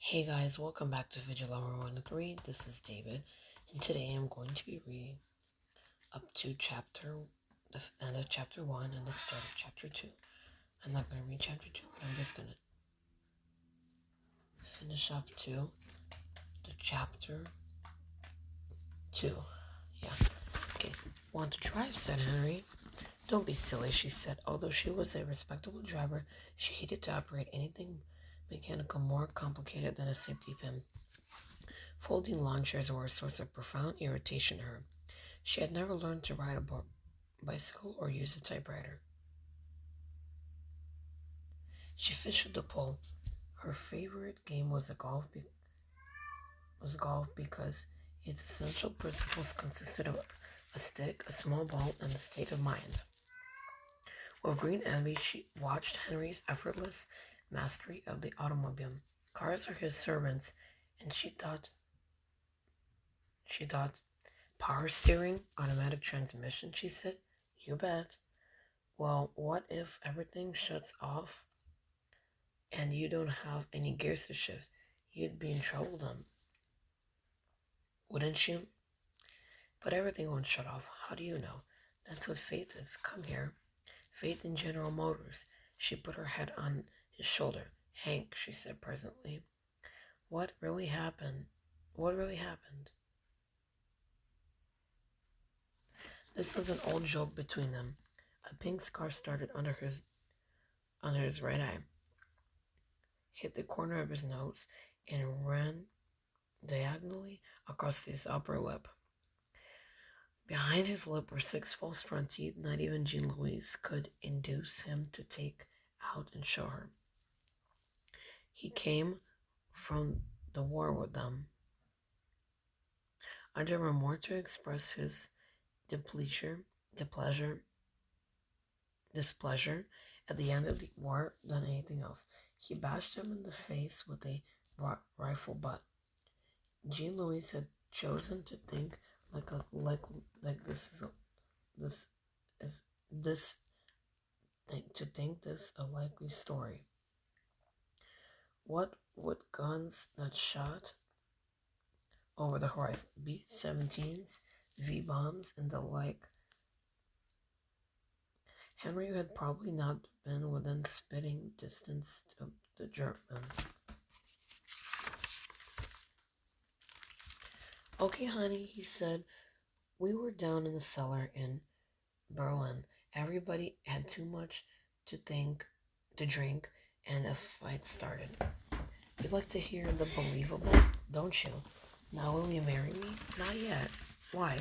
Hey guys, welcome back to Vigil Hour 103. This is David, and today I'm going to be reading up to the end of chapter 1 and the start of chapter 2. I'm not going to read chapter 2, but I'm just going to finish up to the chapter 2. Yeah. Okay. Want to drive, said Henry. Don't be silly, she said. Although she was a respectable driver, she hated to operate anything mechanical more complicated than a safety pin. Folding lawn chairs were a source of profound irritation to her. She had never learned to ride a bicycle or use a typewriter. She fished at the pole. Her favorite game was golf because its essential principles consisted of a stick, a small ball, and a state of mind. With green envy, she watched Henry's effortless mastery of the automobile. Cars are his servants, and she thought, power steering, automatic transmission, she said. You bet. Well, what if everything shuts off and you don't have any gears to shift? You'd be in trouble then, wouldn't you? But everything won't shut off. How do you know? That's what faith is. Come here. Faith in General Motors. She put her head on his shoulder. Hank, she said presently. What really happened? What really happened? This was an old joke between them. A pink scar started under his right eye, hit the corner of his nose, and ran diagonally across his upper lip. Behind his lip were 6 false front teeth not even Jean Louise could induce him to take out and show her. He came from the war with them. Under more to express his displeasure at the end of the war than anything else. He bashed him in the face with a rifle butt. Jean Louise had chosen to think this a likely story. What would guns that shot over the horizon, B-17s, V-bombs, and the like? Henry had probably not been within spitting distance of the Germans. Okay, honey, he said. We were down in the cellar in Berlin. Everybody had too much to drink, and a fight started. You'd like to hear the believable, don't you? Now will you marry me? Not yet. Why?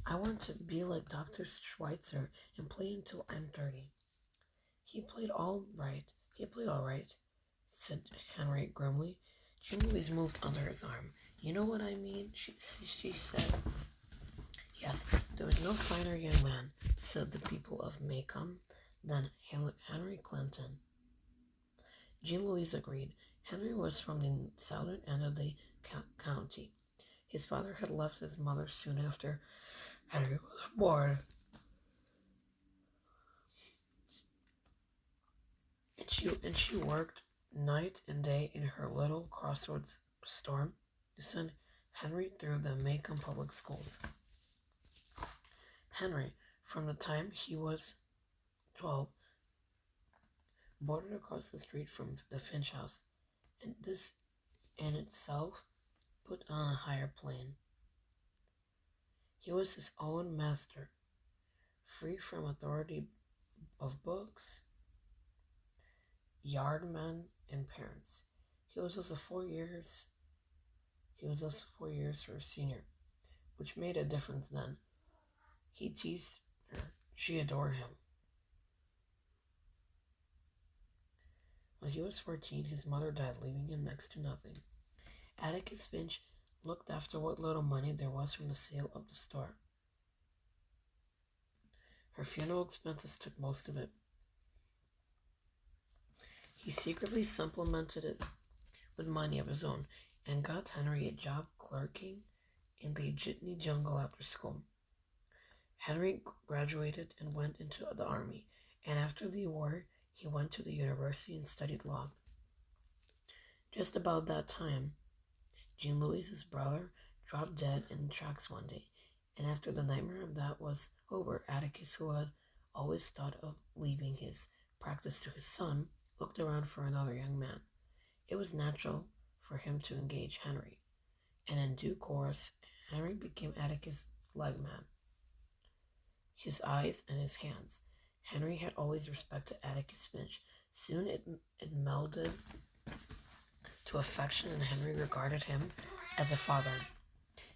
I want to be like Dr. Schweitzer and play until I'm 30. He played all right, said Henry grimly. Jean Louise moved under his arm. You know what I mean, she said. Yes, there was no finer young man, said the people of Macomb, than Henry Clinton. Jean Louise agreed. Henry was from the southern end of the county. His father had left his mother soon after Henry was born. And she worked night and day in her little crossroads store to send Henry through the Macomb public schools. Henry, from the time he was 12, boarded across the street from the Finch house, and this in itself put on a higher plane. He was his own master, free from authority of books, yardmen, and parents. He was also 4 years her senior, which made a difference then. He teased her. She adored him. When he was 14, his mother died, leaving him next to nothing. Atticus Finch looked after what little money there was from the sale of the store. Her funeral expenses took most of it. He secretly supplemented it with money of his own and got Henry a job clerking in the jitney jungle after school. Henry graduated and went into the army, and after the war, he went to the university and studied law. Just about that time, Jean Louise's brother dropped dead in the tracks one day, and after the nightmare of that was over, Atticus, who had always thought of leaving his practice to his son, looked around for another young man. It was natural for him to engage Henry, and in due course, Henry became Atticus' leg man, his eyes and his hands. Henry had always respected Atticus Finch. Soon it melded to affection, and Henry regarded him as a father.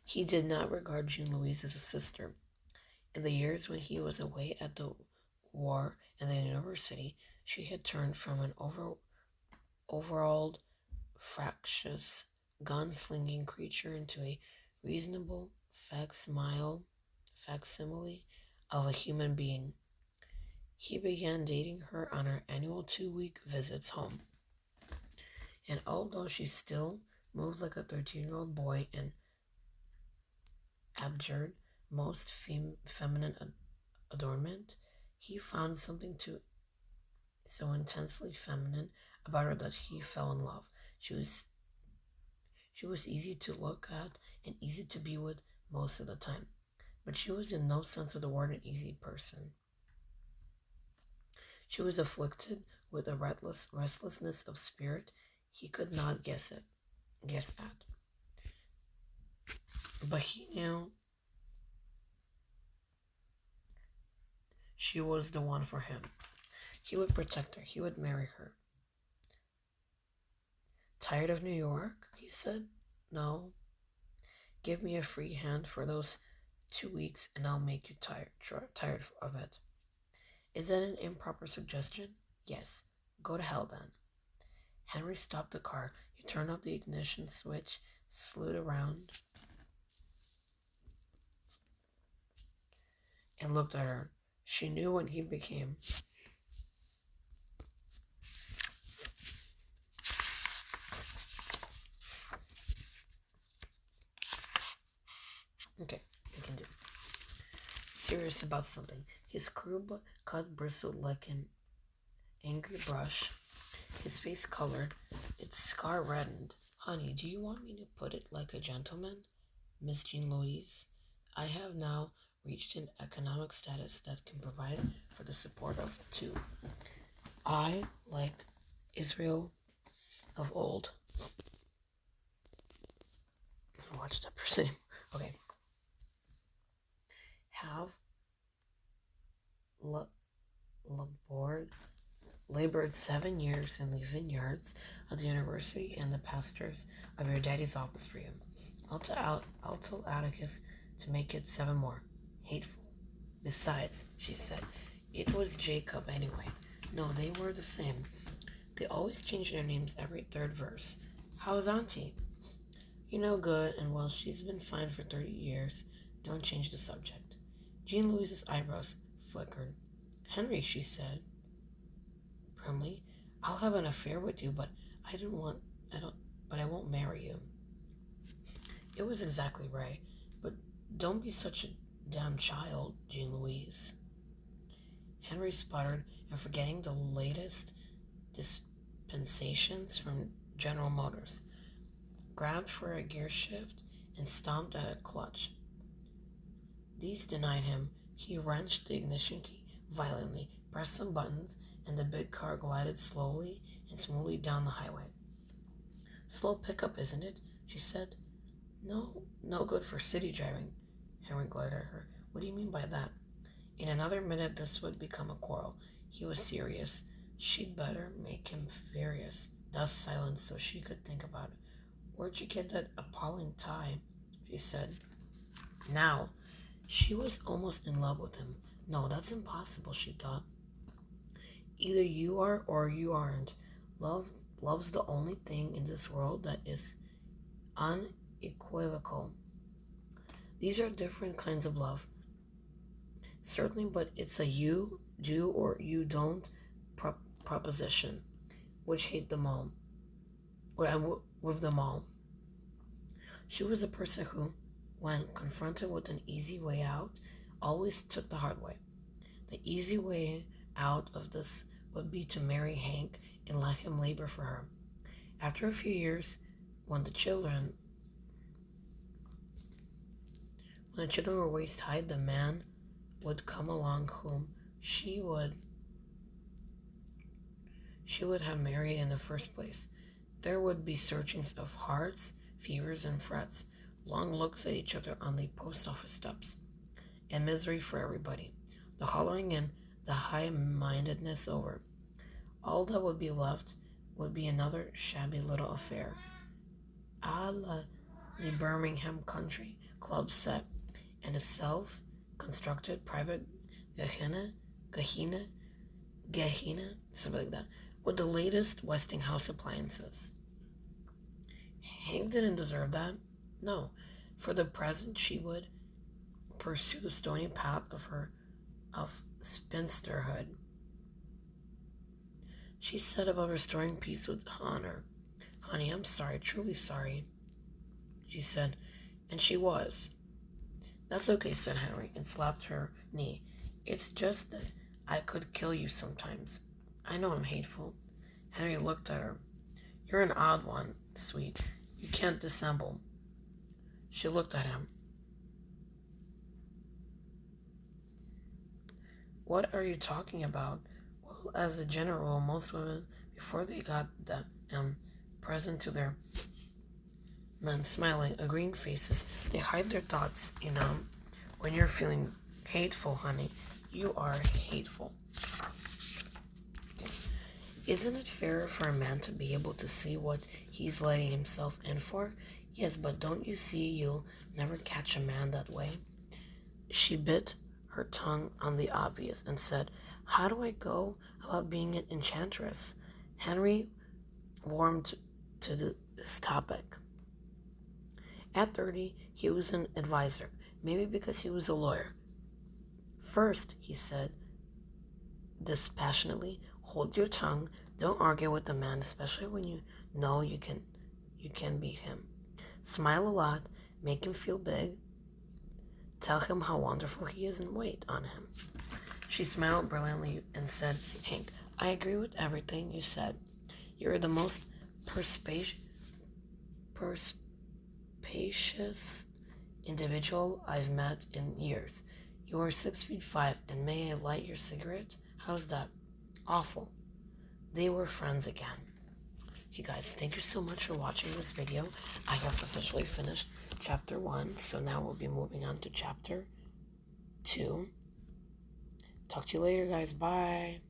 He did not regard Jean Louise as a sister. In the years when he was away at the war and the university, she had turned from an overalled, fractious, gun-slinging creature into a reasonable facsimile of a human being. He began dating her on her annual 2-week visits home. And although she still moved like a 13-year-old boy and abjured most feminine adornment, he found something so intensely feminine about her that he fell in love. She was easy to look at and easy to be with most of the time, but she was in no sense of the word an easy person. She was afflicted with a restlessness of spirit he could not guess at. But he knew she was the one for him. He would protect her. He would marry her. Tired of New York? He said. No. Give me a free hand for those 2 weeks and I'll make you tired of it. Is that an improper suggestion? Yes. Go to hell then. Henry stopped the car. He turned up the ignition switch, slewed around, and looked at her. She knew when he became. Okay, we can do. Serious about something. His curb cut bristled like an angry brush. His face colored. Its scar reddened. Honey, do you want me to put it like a gentleman? Miss Jean Louise, I have now reached an economic status that can provide for the support of two. I, like Israel of old. Watch that person. Okay. Have labored 7 years in the vineyards of the university and the pastures of your daddy's office for you. I'll tell Atticus to make it 7 more. Hateful. Besides, she said, it was Jacob anyway. No, they were the same. They always changed their names every 3rd verse. How's Auntie? You know, good, and well, she's been fine for 30 years. Don't change the subject. Jean Louise's eyebrows flickered. Henry, she said primly, I'll have an affair with you, but I won't marry you. It was exactly right, but don't be such a damn child, Jean Louise. Henry sputtered, and forgetting the latest dispensations from General Motors, grabbed for a gear shift and stomped at a clutch. These denied him. He wrenched the ignition key violently, pressed some buttons, and the big car glided slowly and smoothly down the highway. Slow pickup, isn't it? She said. No good for city driving. Henry glared at her. What do you mean by that? In another minute this would become a quarrel. He was serious. She'd better make him furious. Thus silence so she could think about it. Where'd you get that appalling tie? She said. Now, she was almost in love with him. No, that's impossible, she thought. Either you are or you aren't. Love's the only thing in this world that is unequivocal. These are different kinds of love. Certainly, but it's a you do or you don't proposition, which hate them all. With them all. She was a person who, when confronted with an easy way out, always took the hard way. The easy way out of this would be to marry Hank and let him labor for her. After a few years, when the children were waist high, the man would come along whom she would have married in the first place. There would be searchings of hearts, fevers and frets, long looks at each other on the post office steps, and misery for everybody. The hollering and the high-mindedness over. All that would be left would be another shabby little affair, a la the Birmingham Country Club set, and a self-constructed private Gehenna, something like that, with the latest Westinghouse appliances. Hank didn't deserve that. No. For the present, she would pursue the stony path of spinsterhood. She set about restoring peace with honor. Honey, I'm sorry, truly sorry, she said, and she was. That's okay, said Henry, and slapped her knee. It's just that I could kill you sometimes. I know I'm hateful. Henry looked at her. You're an odd one, sweet. You can't dissemble. She looked at him. What are you talking about? Well, as a general, most women, before they got the present to their men, smiling, agreeing faces, they hide their thoughts, When you're feeling hateful, honey, you are hateful. Isn't it fair for a man to be able to see what he's letting himself in for? Yes, but don't you see you'll never catch a man that way? She bit her tongue on the obvious and said, how do I go about being an enchantress? Henry warmed to this topic. At 30, he was an advisor, maybe because he was a lawyer. First, he said dispassionately, hold your tongue. Don't argue with the man, especially when you know you can beat him. Smile a lot, make him feel big. Tell him how wonderful he is and wait on him. She smiled brilliantly and said, Hank, I agree with everything you said. You're the most perspicacious individual I've met in years. You are 6'5", and may I light your cigarette? How's that? Awful. They were friends again. You guys, thank you so much for watching this video. I have officially finished chapter 1, so now we'll be moving on to chapter 2. Talk to you later, guys. Bye.